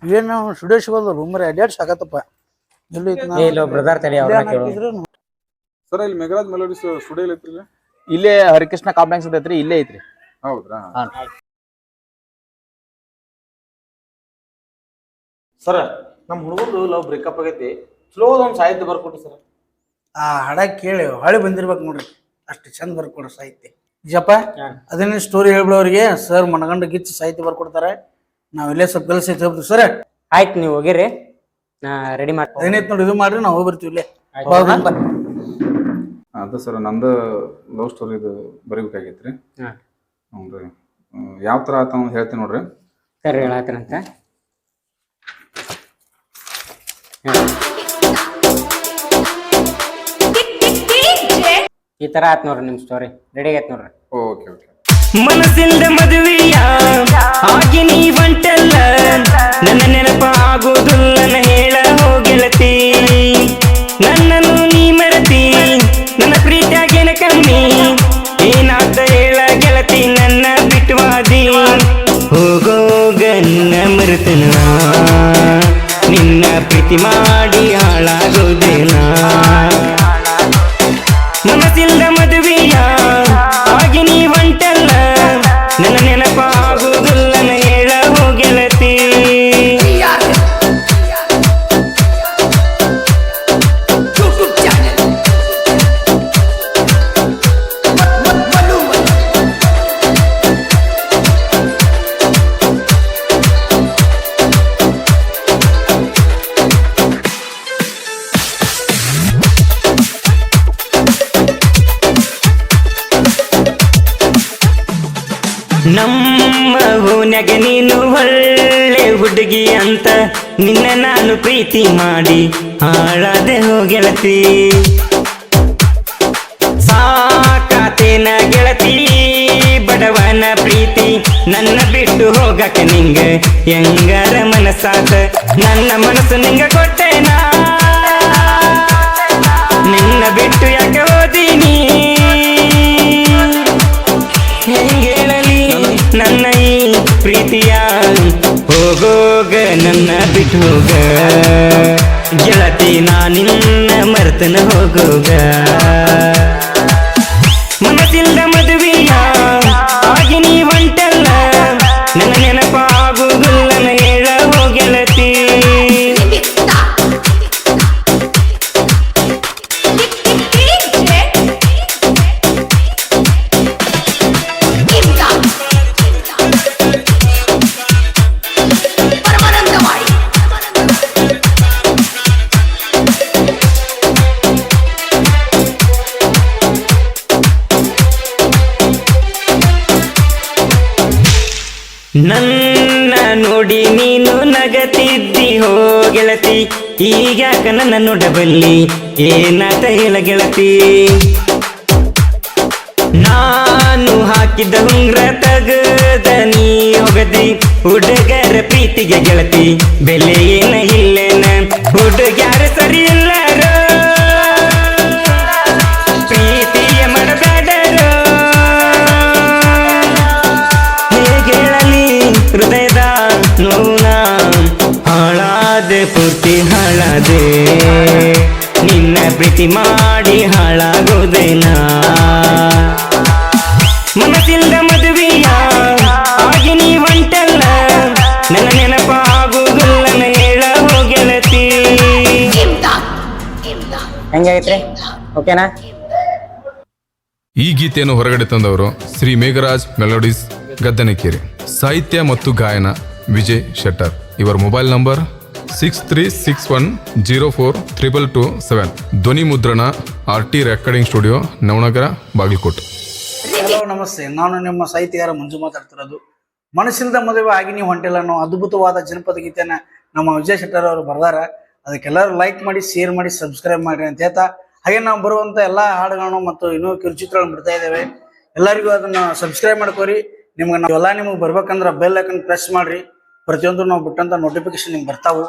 ಏನು ಸ್ಟುಡಿಯೋ ಸಿಗೋದು ರೂಮರ್ ಅಡ್ಯಾಡ್ ಸಾಕತ್ತಪ್ಪ. ಎಲ್ಲಿ ಬ್ರದರ್ ತಡಿ ಸರ್ ಇಲ್ಲಿ ಮೆಗರಾಜ್ ಮೆಲೋಡಿಸ್ ಸ್ಟುಡಿಯೋ ಐತ್ರಿ ಇಲ್ಲೇ ಹರಿಕೃಷ್ಣ ಕಾಂಪ್ಲೆಕ್ಸ್ ಐತ್ರಿ, ಇಲ್ಲೇ ಐತ್ರಿ. ಹೌದ್ರಾ? ಸರ್ ನಮ್ಮ ಹುಡುಗಂದು ಲವ್ ಬ್ರೇಕಪ್ ಆಗೈತಿ, ಸ್ಲೋ ಒಂದು ಸಾಹಿತ್ಯ ಬರ್ಕೊಟ್ರಿ ಸರ್. ಆ ಹಾಡ ಕೇಳಿ ಹೊಳೆ ಬಂದಿರ್ಬೇಕು ನೋಡ್ರಿ, ಅಷ್ಟು ಚಂದ ಬರ್ಕೊಡ್ರಿ ಸಾಹಿತ್ಯ. ಜಪ್ಪ ಅದನ್ನ ಸ್ಟೋರಿ ಹೇಳ್ಬಿಡೋರಿಗೆ ಸರ್ ಮನಗಂಡ ಗಿಚ್ಚಿ ಸಾಹಿತ್ಯ ಬರ್ಕೊಡ್ತಾರೆ. ನಾವ್ ಇಲ್ಲೇ ಸ್ವಲ್ಪ ಕೆಲಸ ಐತಿ ಹೋಗ್ತೀವಿ ಸರ್. ಆಯ್ತು, ನೀವು ಹೋಗಿರಿ, ನಾ ರೆಡಿ ಮಾಡ್ತೀನಿ. ಏನೈತಿ ನೋಡಿ ಇದು ಮಾಡ್ರಿ, ನಾವು ಹೋಗ್ಬರ್ತೀವಿ ಇಲ್ಲೇ. ಅದು ಸರ್ ನಂದು ಲವ್ ಸ್ಟೋರಿ ಇದು ಬರೀಬೇಕಾಗೈತ್ರಿ. ಹ್ಞೂ ಯಾವ ಥರ ಆತ ಹೇಳ್ತೀನಿ ನೋಡ್ರಿ. ಸರಿ ಹೇಳತ್ತಂತ. ಈ ತರ ಆತ್ ನೋಡ್ರಿ ನಿಮ್ ಸ್ಟೋರಿ, ರೆಡಿ ಆಗೈತ್ ನೋಡ್ರಿ. Okay okay. ಮನಸ್ಸಿಂದ ಮದುವೆಯ ಹಾಗೆ ನೀ ಬಂಟಲ್ಲ, ನನ್ನ ನೆನಪ ಆಗೋದಿಲ್ಲ ಹೇಳ ಹೋಗೆಳತಿ, ನನ್ನನ್ನು ನೀ ಮರತಿ, ನನ್ನ ಪ್ರೀತಿಯಾಗೇನ ಕಮ್ಮಿ ಏನಾದ ಹೇಳ ಗೆಳತಿ, ನನ್ನ ಬಿಟ್ಟುವಾದಿ ಹೋಗೋಗ ನಿನ್ನ ಮರುತನ, ನಿನ್ನ ಪ್ರೀತಿ ಮಾಡಿ ಹಾಳಾಗೋದೇನಾ. ಮನಸ್ಸಿಂದ ಮದುವೆಯ ಹಾಗೆ ನೀ ಹೊಂಟಲ್ಲ, ನನ್ನ ನೆನಪ ಆಗುವುದಿಲ್ಲ ಹೇಳ ಹೋಗೆಳತಿ. ನಮ್ಮ ಓನ್ಯಾಗ ನೀನು ಒಳ್ಳೆ ಹುಡುಗಿ ಅಂತ ನಿನ್ನ ನಾನು ಪ್ರೀತಿ ಮಾಡಿ ಹಾಳಾದೆ ಹೋಗೆಳತಿ. ಸಾಕಾತೇನ ಗೆಳತಿ ಬಡವನ ಪ್ರೀತಿ, ನನ್ನ ಬಿಟ್ಟು ಹೋಗಕ ನಿಂಗ ಹೆಂಗಾರ ಮನಸ್ಸಾತ, ನನ್ನ ಮನಸ್ಸು ನಿಂಗ ಕೊಟ್ಟೆನಾ, ನಿನ್ನ ಬಿಟ್ಟು ಯಾಕೆ ಹೋದೀನಿ ಹೆಂಗೇಳಲಿ ನನ್ನ ಈ ಪ್ರೀತಿಯ, ಹೋಗೋಗ ನನ್ನ ಬಿಟ್ಟು ಹೋಗ ಗೆಳತಿ, ನಾ ನಿನ್ನ ಮರ್ತನ ಹೋಗೋಗ. ಮನಸ್ಸಿಂದ ಮದುವೆಯ ಹಾಗೆ ನೀ ಹೊಂಟಲ್ಲ, ನನ್ನ ನೆನಪ ಆಗುವುದಿಲ್ಲ ಹೇಳ ಹೋಗೆಳತಿ. ನನ್ನ ನೋಡಿ ನೀನು ನಗತಿದ್ದಿ ಹೋಗೆಳತಿ, ಈಗ್ಯಾಕ ನನ್ನ ನೋಡಬಲ್ಲಿ ಏನಾತ ಹೇಳ ಗೆಳತಿ. ನಾನು ಹಾಕಿದ ಹುಂಗ್ರ ತಗದ ನೀ ಹೋಗದಿ, ಹುಡುಗರ ಪ್ರೀತಿಗೆ ಗೆಳತಿ ಬೆಲೆ ಏನ ಇಲ್ಲೇನ, ಹುಡುಗ್ಯಾರ ಸರಿ ಇಲ್ಲರ ಪ್ರೀತಿಯ ಮಾಡಬೇಡರು, ಹೇಳಲಿ ಹೃದಯದ ನೋನ ಹಾಳಾದೆ ಪೂರ್ತಿ ಹಾಳಾದೆ, ನಿನ್ನ ಪ್ರೀತಿ ಮಾಡಿ ಹಾಳಾಗೋದೇನಾ. ಮನಸ್ಸಿಂದ ಮದುವೆಯ ಹಾಗೆ ನೀ ಹೊಂಟಲ್ಲ, ನನ್ನ ನೆನಪ ಆಗುವುದಿಲ್ಲ ಹೇಳ ಹೋಗೆಳತಿ. ಹೆಂಗೈತ್ರಿ? ಓಕೆನಾ? ಈ ಗೀತೆಯನ್ನು ಹೊರಗಡೆ ತಂದವರು ಶ್ರೀ ಮೇಘರಾಜ್ ಮೆಲೋಡಿಸ್ ಗದ್ದನಕೆರೆ. ಸಾಹಿತ್ಯ ಮತ್ತು ಗಾಯನ ವಿಜಯ್ ಶೆಟ್ಟರ್. ಇವರ ಮೊಬೈಲ್ ನಂಬರ್ 6361042227. ಧ್ವನಿ ಮುದ್ರಣ RT recording studio, Navanagar, Bagalkote. Hello ನಮಸ್ತೆ, ನಾನು ನಿಮ್ಮ ಸಾಹಿತ್ಯಗಾರ ಮಂಜು ಮಾತಾಡ್ತಿರೋದು. ಮನಸ್ಸಿಲ್ದ ಮದುವೆ ಆಗಿ ನೀವು ಹೊಂಟಿಲ್ಲ ಅನ್ನೋ ಅದ್ಭುತವಾದ ಜನಪದ ಗೀತೆನ ನಮ್ಮ ವಿಜಯ್ ಶೆಟ್ಟರ್ ಅವರು ಬರ್ದಾರ. ಅದಕ್ಕೆಲ್ಲರೂ ಲೈಕ್ ಮಾಡಿ, ಶೇರ್ ಮಾಡಿ, ಸಬ್ಸ್ಕ್ರೈಬ್ ಮಾಡಿ ಅಂತ ಹೇಳ್ತಾ, ಹಾಗೆ ನಾವು ಬರುವಂತ ಎಲ್ಲಾ ಹಾಡುಗಳನ್ನು ಮತ್ತು ಇನ್ನೂ ಕಿರುಚಿತ್ರಗಳನ್ನು ಬಿಡ್ತಾ ಇದ್ದೇವೆ. ಎಲ್ಲರಿಗೂ ಅದನ್ನ ಸಬ್ಸ್ಕ್ರೈಬ್ ಮಾಡ್ಕೋರಿ. ನಿಮ್ಗೆ ನಾವೆಲ್ಲ ನಿಮ್ಗೆ ಬರ್ಬೇಕಂದ್ರೆ ಬೆಲ್ ಐಕನ್ ಪ್ರೆಸ್ ಮಾಡ್ರಿ. ಪ್ರತಿಯೊಂದು ನಾವು ಬಿಟ್ಟಂತ ನೋಟಿಫಿಕೇಶನ್ ನಿಮ್ಗೆ ಬರ್ತಾವು.